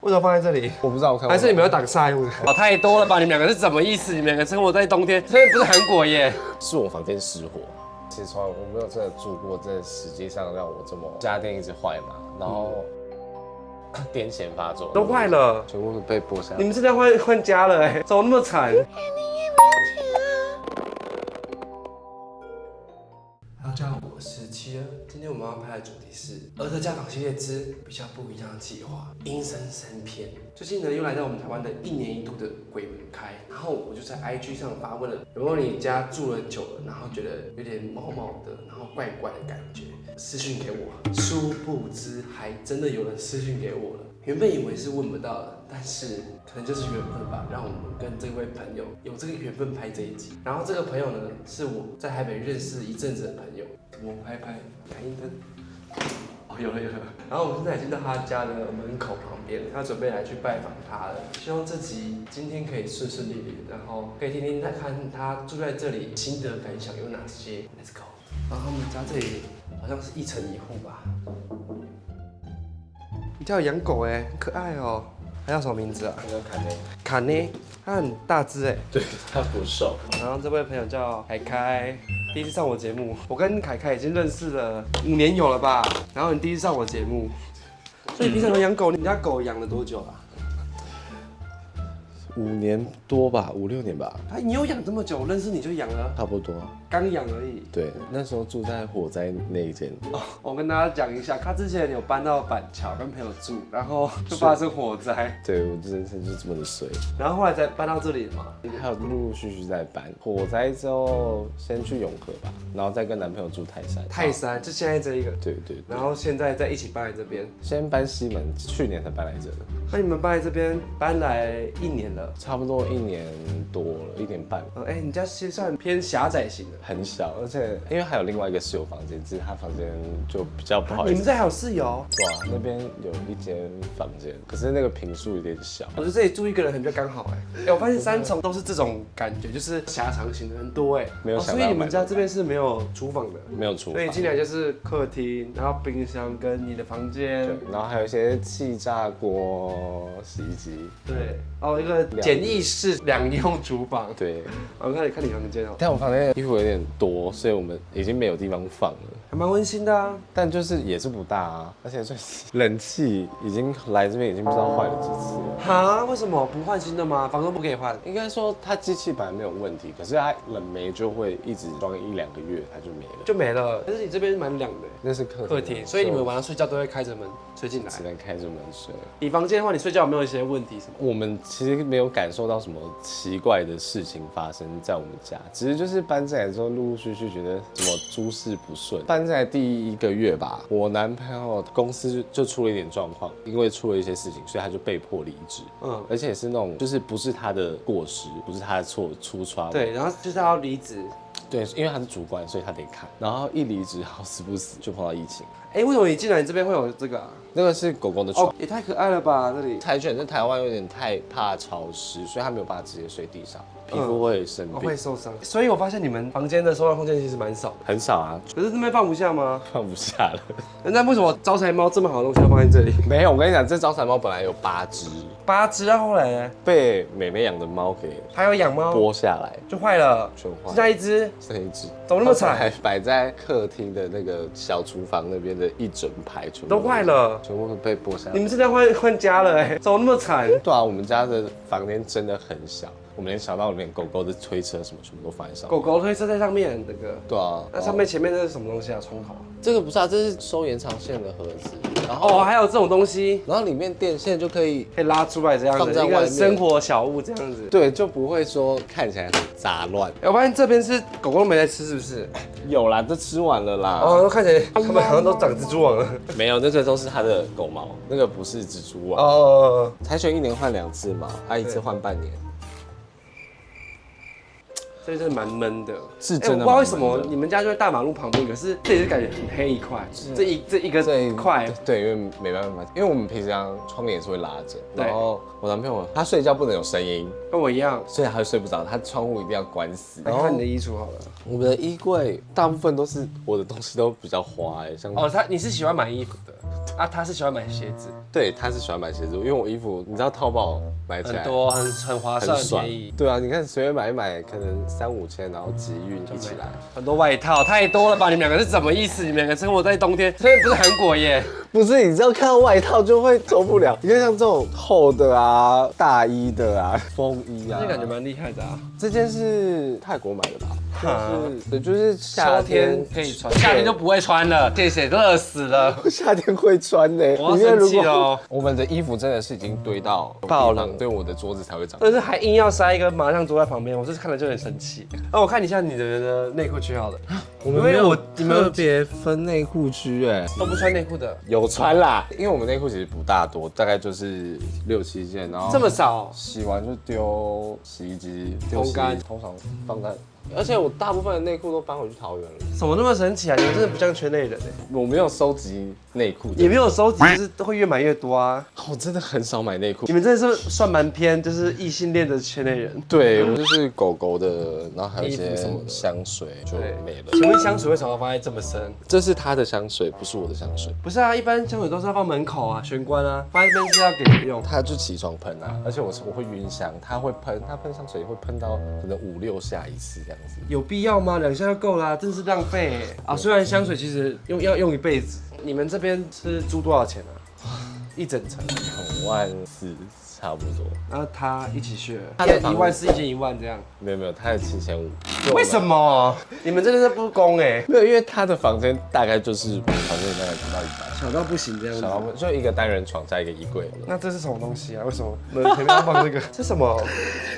为什么放在这里？我不知道，我看还是你们要挡煞用的？哦，太多了吧？你们两个是什么意思？你们两个生活在冬天，这边不是韩国耶？是我房间失火。其实从来我没有真的住过，这实际上让我这么家电一直坏嘛，然后癫痫发作，都坏了，全部被剥下来。你们真的要换家了哎，怎么那么惨？大家好，我是七儿。今天我们要拍的主题是《儿童家访系列之比较不一样的计划——阴森森篇》。最近呢，又来到我们台湾的1年1度的鬼门开，然后我就在 IG 上发问了，有没有你家住了久了，然后觉得有点毛毛的，然后怪怪的感觉，私讯给我。殊不知，还真的有人私讯给我了。原本以为是问不到的，但是可能就是缘分吧，让我们跟这位朋友有这个缘分拍这一集。然后这个朋友呢，是我在台北认识一阵子的朋友。我拍感应灯，哦，有了。然后我们现在已经到他家的门口旁边，他准备来去拜访他了。希望这集今天可以顺顺利利，然后可以听听看他住在这里心得感想有哪些。Let's go。然后他们家这里好像是1层1户吧。你家有养狗哎，很可爱哦。它叫什么名字啊？那个卡内，卡内，它很大只哎。对，它不瘦。然后这位朋友叫凯凯，第一次上我节目。我跟凯凯已经认识了5年有了吧？然后你第一次上我节目，所以你平常有养狗？你家狗养了多久啊5年多吧，5、6年吧。你有养这么久？我认识你就养了，差不多。刚养而已。对，那时候住在火灾那一间。哦，我跟大家讲一下，他之前有搬到板桥跟朋友住，然后就发生火灾。对，我人生就这么的衰。然后后来才搬到这里嘛。还有陆续在搬。火灾之后先去永和吧，然后再跟男朋友住泰山。泰山就现在这一个。对。然后现在再一起搬来这边。先搬西门，去年才搬来这的。那你们搬来这边搬来1年了？差不多1年多了，1年半。你家其实算偏狭窄型的。很小，而且因为还有另外一个室友房间，只是他房间就比较不好意思。你们这还有室友？对啊，那边有一间房间，可是那个坪数有点小。我觉得这里住一个人很比较刚好哎。我发现3重都是这种感觉，就是狭长型的很多哎。没有想到。所以你们家这边是没有厨房的？没有厨房。所以进来就是客厅，然后冰箱跟你的房间。对，然后还有一些气炸锅、洗衣机。对，一个简易式2用厨房。对，我看你房间哦。但我房间衣服有点多，所以我们已经没有地方放了。还蛮温馨的啊，但就是也是不大啊，而且冷气已经来这边已经不知道坏了几次了。哈？为什么不换新的吗？房东不可以换？应该说它机器本来没有问题，可是它冷媒就会一直装1、2个月，它就没了。可是你这边蛮凉的。那是客厅，所以你们晚上睡觉都会开着门吹进来。只能开着门睡。你房间的话，你睡觉有没有一些问题什么？我们其实没有感受到什么奇怪的事情发生在我们家，只是就是搬进来之后，陆陆续续觉得什么诸事不顺。搬进来第1个月吧，我男朋友公司就出了一点状况，因为出了一些事情，所以他就被迫离职。而且是那种就是不是他的过失，不是他的错，出错。对，然后就是他要离职。对，因为他是主管，所以他得看。然后一离职，好死不死就碰到疫情。为什么你进来这边会有这个啊？那个是狗狗的床，也太可爱了吧！这里柴犬在台湾有点太怕潮湿，所以它没有办法直接睡地上，皮肤会生病，会受伤。所以我发现你们房间的收纳空间其实蛮少的。很少啊。可是这边放不下吗？放不下了。那为什么招财猫这么好的东西要放在这里？没有，我跟你讲，这招财猫本来有8只，8只，后来呢？被妹妹养的猫给还有养猫剥下来，就坏了，全坏。剩下1只，剩1只，怎么那么惨？还摆在客厅的那个小厨房那边的一整排，全部都坏了，全部被剥下来。你们真的要换家了怎么那么惨？对啊，我们家的房间真的很小，我们连小到连狗狗的推车什么全部都放在上面。狗狗推车在上面，这个。对啊。那上面前面这是什么东西啊？窗口？这个不是啊，这是收延长线的盒子。然后还有这种东西，然后里面电线就可以拉出来这样子，放在外面，一个生活小物这样子。对，就不会说看起来很杂乱。我发现这边是狗狗没在吃，是不是？有啦，都吃完了啦。看起来它们好像都长蜘蛛网了。没有，那个都是它的狗毛，那个不是蜘蛛网。柴犬1年换2次毛，它1次换半年。所以真的蛮闷的。是真的我不知道为什么你们家就在大马路旁边，可是这里就感觉很黑一块，这一个块。对，因为没办法，因为我们平常窗帘也是会拉着，然后我男朋友他睡觉不能有声音，跟我一样，所以他会睡不着，他窗户一定要关死。然后看你的衣橱好了，我们的衣柜大部分都是我的东西都比较花像你是喜欢买衣服的啊，他是喜欢买鞋子。对，他是喜欢买鞋子，因为我衣服你知道淘宝买起来很多很划算，很便宜。对啊，你看随便买一买，可能3-5千，然后集运一起来。很多外套太多了吧？你们两个是什么意思？你们两个生活在冬天，所以不是韩国耶？不是，你知道看到外套就会受不了。你看像这种厚的啊、大衣的啊、风衣啊，这感觉蛮厉害的啊。这件是泰国买的吧？就是夏天可以穿，夏天就不会穿了。谢谢，热死了。夏天会穿呢。我要生气哦。我们的衣服真的是已经堆到爆了，对我的桌子才会长。但是还硬要塞一个麻将桌在旁边，我是看了就很生气。那我看一下你的内裤区好了。我们没有特别分内裤区都不穿内裤的。有穿啦，因为我们内裤其实不大多，大概就是6-7件，然后这么少，洗完就丢洗衣机，烘干，通常放在。而且我大部分的内裤都搬回去桃园了。怎么那么神奇啊？你们真的不像圈内人我没有收集内裤，也没有收集，就是都会越买越多啊。我真的很少买内裤。你们真的是算蛮偏，就是异性恋的圈内人。对，我就是狗狗的，然后还有一些香水就没了。请问香水为什么要放在这么深？这是他的香水，不是我的香水。不是啊，一般香水都是要放门口啊，玄关啊，放在这边是要给人用。他就起床喷啊，而且我会晕香，他喷香水会喷到可能5-6下一次这样子。有必要吗？2下就够啦，真是浪费啊！虽然香水其实要用一辈子，你们这边是租多少钱啊？一整层24000差不多。然后他一起去，14000，1间10000这样。没有，他的7500。为什么？你们真的是不公哎！没有，因为他的房间大概就是我房间大概不到100，小到不行这样子。小到就一个单人床加一个衣柜。那这是什么东西啊？为什么门前面要放这个？这什么？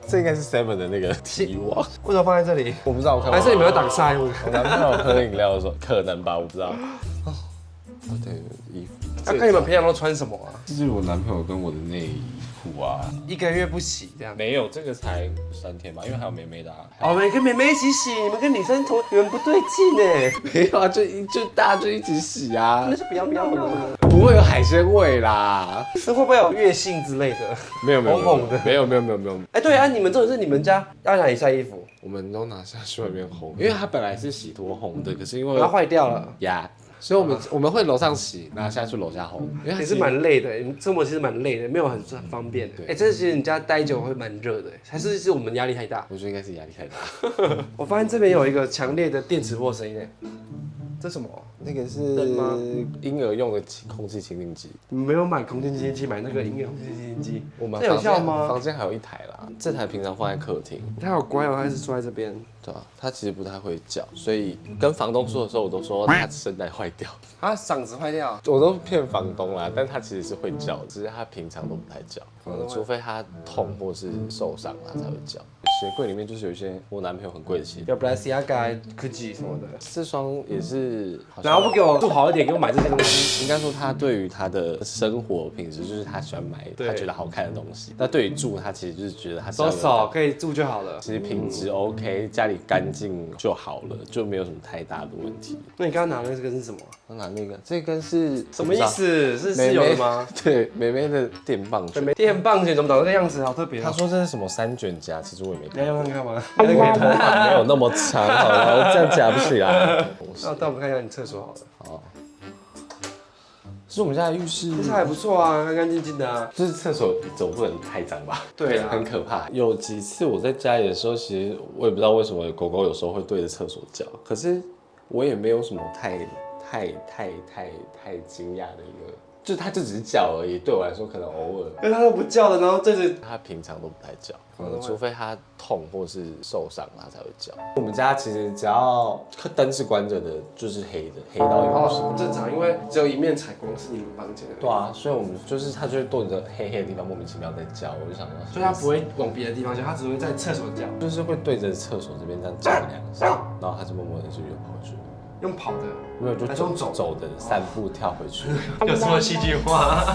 这应该是 Seven 的那个提网。为什么放在这里？我不知道，还是你们要挡晒？我男朋友喝饮料的时候，可能吧，我不知道。我的衣服。要看你们平常都穿什么啊？这是我男朋友跟我的内裤啊，1个月不洗这样。没有，这个才3天吧，因为还有妹妹的啊。哦，你跟妹妹一起洗，你们跟女生你们不对劲哎。没有啊，就大家就一起洗啊。那是不要了，不会有海鲜味啦。这会不会有月性之类的？没有，红红的。没有。哎，对啊，你们这种是你们家要哪里晒衣服？我们都拿下去外面烘，因为它本来是洗脱红的，可是因为它坏掉了呀。所以我们会楼上洗，拿下去楼下烘，因为也是蛮累的，你生活其实蛮累的，没有很方便的。哎，这其实你家待久会蛮热的，还是我们压力太大？我觉得应该是压力太大。我发现这边有一个强烈的电磁波声音，这什么？那个是婴儿用的空气清净机。你没有买空气清净机，买那个婴儿空气清净机。我们这有效吗？房间还有一台啦，这台平常放在客厅。它好乖哦，它是坐在这边。对啊，它其实不太会叫，所以跟房东说的时候，我都说它声带坏掉。它嗓子坏掉，我都骗房东啦，但它其实是会叫，只是它平常都不太叫，除非它痛或是受伤它才会叫。鞋柜里面就是有一些我男朋友很贵的鞋，有 Balenciaga、Gucci 什么的，这双也是。然后不给我住好一点，给我买这些东西。应该说他对于他的生活品质，就是他喜欢买他觉得好看的东西。那对于住，他其实就是觉得他收手可以住就好了。其实品质 OK，家里干净就好了，就没有什么太大的问题。那你刚刚拿的这根是什么？我拿那个，这根是什么意思？是室友的吗？对，妹妹的电棒卷。电棒卷怎么长这个样子？好特别。他说这是什么3卷夹，其实我也没看。你要用看看吗？那个头发没有那么长，好了，这样夹不起来。那带我们看一下你厕所好了。好。是我们家的浴室，其实还不错啊，干干净净的啊。就是厕所总不能太脏吧？对啊，很可怕。有几次我在家里的时候，其实我也不知道为什么狗狗有时候会对着厕所叫，可是我也没有什么太惊讶的一个。就它就只是叫而已，对我来说可能偶尔。因为它都不叫的，然后这个它平常都不太叫，除非它痛或是受伤它才会叫。我们家其实只要灯是关着的，就是黑的，黑到一个不行。正常，因为只有一面采光是你们房间的。对啊，所以我们就是它就会对着黑黑的地方莫名其妙在叫，我就想说，所以它不会往别的地方叫，它只会在厕所叫，就是会对着厕所这边这样叫2下，然后它就默默的就又跑回去。用跑的，没有就还是用走走的散步跳回去。有这么戏剧化，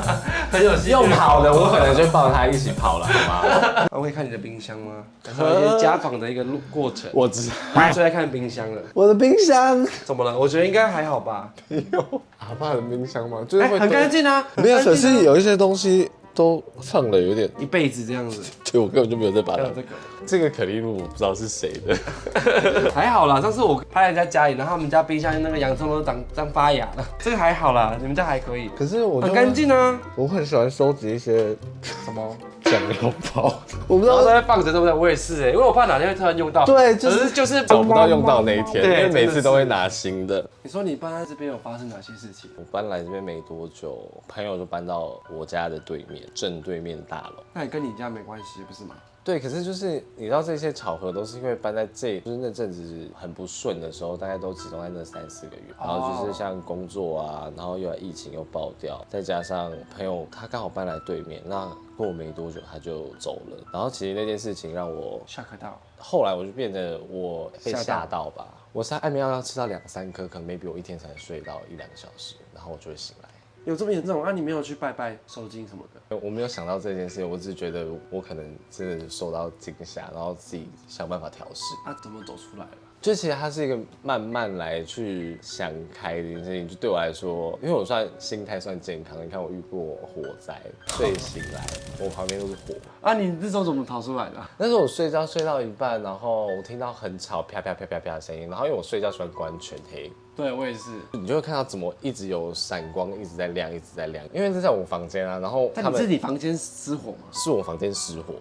很有戏剧化。用跑的，我可能就抱他一起跑了，好吗？我可以看你的冰箱吗？有一些家访的一个过程。我知道，我最爱看冰箱了。我的冰箱怎么了？我觉得应该还好吧。有阿爸的冰箱吗？就是会很干净啊。没有，可是有一些东西都放了有点一辈子这样子。对，我根本就没有在把它。还有这个。这个可丽露我不知道是谁的，还好啦。上次我拍人家家里，然后他们家冰箱那个洋葱都长发芽了，这个还好啦，你们家还可以。可是我很干净啊。我很喜欢收集一些什么酱料包，我不知道然后都在放着，对不对？我也是因为我怕哪天会突然用到。对，就是找不到用到那一天，因对为每次都会拿新的。你说你搬来这边有发生哪些事情？我搬来这边没多久，朋友就搬到我家的对面，正对面大楼。那也跟你家没关系，不是吗？对，可是就是你知道这些巧合都是因为搬在就是那阵子很不顺的时候，大概都集中在那3、4个月，然后就是像工作啊，然后又疫情又爆掉，再加上朋友他刚好搬来对面，那过没多久他就走了，然后其实那件事情让我吓克到，后来我就变得我被吓到吧，我是安眠药要吃到2、3颗，可能 maybe 我一天才能睡到1、2个小时，然后我就会醒来。有这么严重啊？你没有去拜拜收金什么的？我没有想到这件事，我只是觉得我可能真的受到惊吓，然后自己想办法调试。啊，怎么走出来了？就其实它是一个慢慢来去想开的一件事情，就对我来说，因为我算心态算健康，你看我遇过火灾，睡醒来我旁边都是火啊，你那时候怎么逃出来的？那时候我睡觉睡到一半，然后我听到很吵啪啪啪啪啪的声音，然后因为我睡觉喜欢关全黑。对，我也是。你就会看到怎么一直有闪光，一直在亮，一直在亮，因为这在我房间啊。然后他们是你房间失火吗？是我房间失火。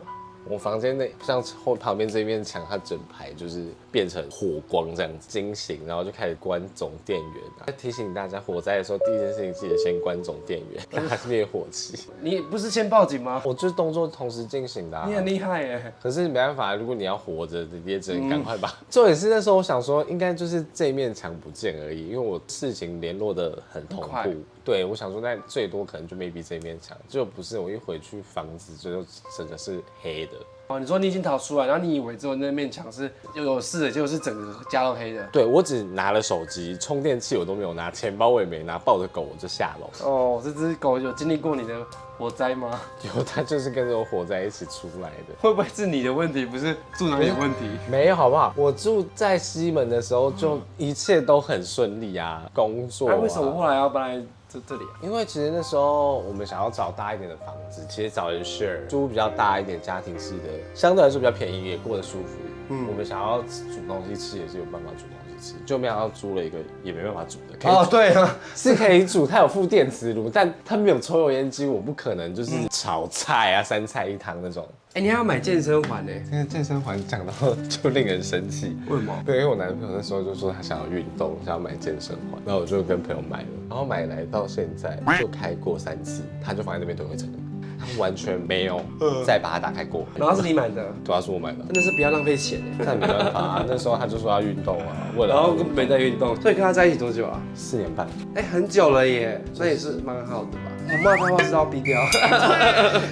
我房间内像旁边这面墙，它整排就是变成火光这样子，惊醒，然后就开始关总电源。提醒大家，火灾的时候第一件事情记得先关总电源，让它灭火器。你不是先报警吗？我就是动作同时进行的、啊。你很厉害耶。可是没办法，如果你要活着，你也只能赶快把。重点是那时候我想说，应该就是这面墙不见而已，因为我事情联络的很同步。对，我想说那最多可能就 maybe 这面墙，就不是我一回去房子就整个是黑的。哦，你说你已经逃出来，然后你以为只有那面墙是有事的，结果是整个家都黑的。对，我只拿了手机，充电器我都没有拿，钱包我也没拿，抱着狗我就下楼。哦，这只狗有经历过你的火灾吗？有，它就是跟着我火灾一起出来的。会不会是你的问题，不是住哪里有问题？没有，好不好？我住在西门的时候，就一切都很顺利啊，工作啊。为什么后来要搬来这里啊？因为其实那时候我们想要找大一点的房子，其实找人 share 租比较大一点家庭式的，相对来说比较便宜，也过得舒服。我们想要煮东西吃也是有办法煮东西吃，就没想到租了一个也没办法煮的。哦，对啊，是可以煮，它有附电磁炉，但它没有抽油烟机，我不可能就是炒菜啊3菜1汤那种。哎，你还要买健身环呢？这个健身环讲到就令人生气。为什么？对，因为我男朋友那时候就说他想要运动，想要买健身环，然后我就跟朋友买了，然后买来到现在就开过3次，他就放在那边都会成功。他完全没有再把它打开过。然后是你买的？对啊，是我买的。真的是不要浪费钱哎。但没办法啊，那时候他就说要运动啊，为了然后根本没在运动，所以跟他在一起多久啊？4年半。哎，很久了耶，那也是蛮好的吧？我骂他话是要逼掉。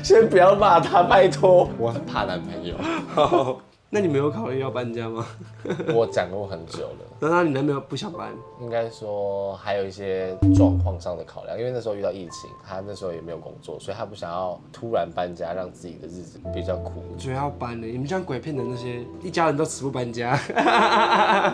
先不要骂他，拜托。我很怕男朋友。好，那你没有考虑要搬家吗？我讲过很久了。然后你男朋友不想搬？应该说还有一些状况上的考量，因为那时候遇到疫情，他那时候也没有工作，所以他不想要突然搬家，让自己的日子比较苦。我觉得要搬的，你们像鬼片的那些一家人都死不搬家。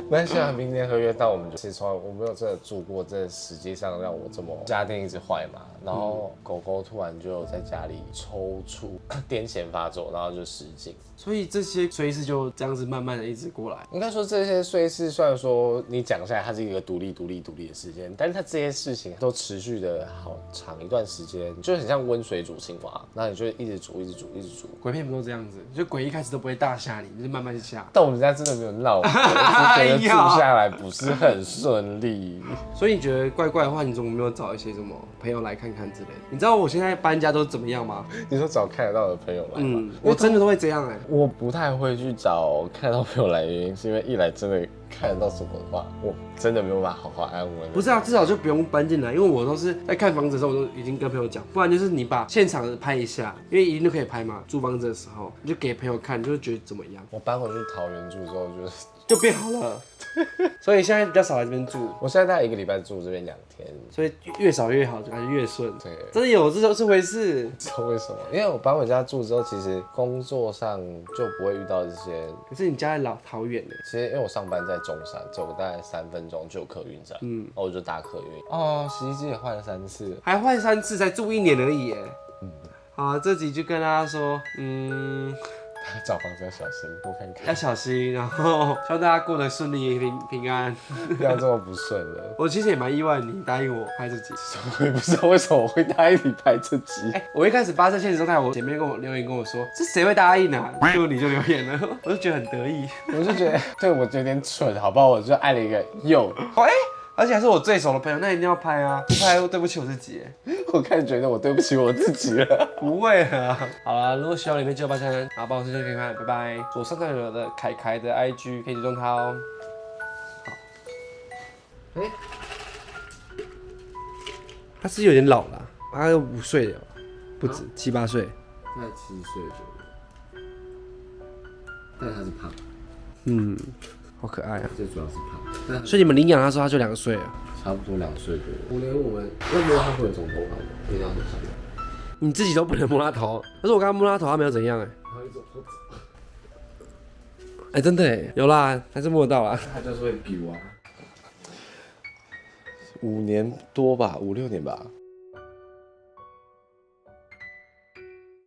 没关系啊，明年合约到我们就其实我没有真的住过，这实际上让我这么家电一直坏嘛，然后狗狗突然就在家里抽搐、癫痫发作，然后就失禁。所以这些衰事就这样子慢慢的一直过来。应该说这些衰事，虽然说你讲下来它是一个独立的事件，但是它这些事情都持续的好长一段时间，就很像温水煮青蛙，那你就一直煮。鬼片不都这样子？就鬼一开始都不会大吓你，就是慢慢吓。但我们家真的没有闹鬼，我觉得住下来不是很顺利。所以你觉得怪怪的话，你怎么没有找一些什么朋友来看看之类的？你知道我现在搬家都怎么样吗？你说找看得到的朋友来吗？我真的都会这样哎。我不太会去找看得到朋友来，原因是因为一来真的看得到什么的话，我真的没有办法好好安稳。不是啊，至少就不用搬进来，因为我都是在看房子的时候，我都已经跟朋友讲，不然就是你把现场拍一下，因为一定都可以拍嘛。租房子的时候，你就给朋友看，你就会觉得怎么样。我搬回去桃园住之后，就是就变好了。所以现在比较少来这边住，我现在大概1个礼拜住这边2天，所以越少越好，就感觉越顺。对，真的有这回事。知道为什么？因为我搬回家住之后，其实工作上就不会遇到这些。可是你家在桃园呢？其实因为我上班在中山，走大概3分钟就有客运站，然后我就搭客运。哦，洗衣机也换了3次，还换3次，才住1年而已耶。好，这集就跟大家说，找房子要小心，多看看，要小心，然后希望大家过得顺利平安。不要这么不顺了。我其实也蛮意外，你答应我拍这集。我也不知道为什么我会答应你拍这集。我一开始发这现实动态，我姐妹跟我留言跟我说，这谁会答应啊？结果你就留言了，我就觉得很得意。我就觉得对我有点蠢，好不好？我就按了一个右。而且还是我最熟的朋友，那一定要拍啊！不拍对不起我自己。我开始觉得我对不起我自己了。不会啊。好啦，如果喜欢影片记得8千，好，帮我推荐给看，拜拜。左上角有的凯的 IG 可以追踪他哦。好。他是有点老了，他有5岁了，不止7、8岁。大概7岁左右，但他是胖。好可爱啊！最主要是胖，所以你们领养他的时候他就2岁了。差不多2岁多。我连我们要摸他会有种头发吗？一定要手上的。你自己都不能摸他头，可是我刚刚摸他头，他没有怎样还有一种头子。真的哎，有啦，还是摸得到啦。他就是会丢啊。5年多吧，5、6年吧。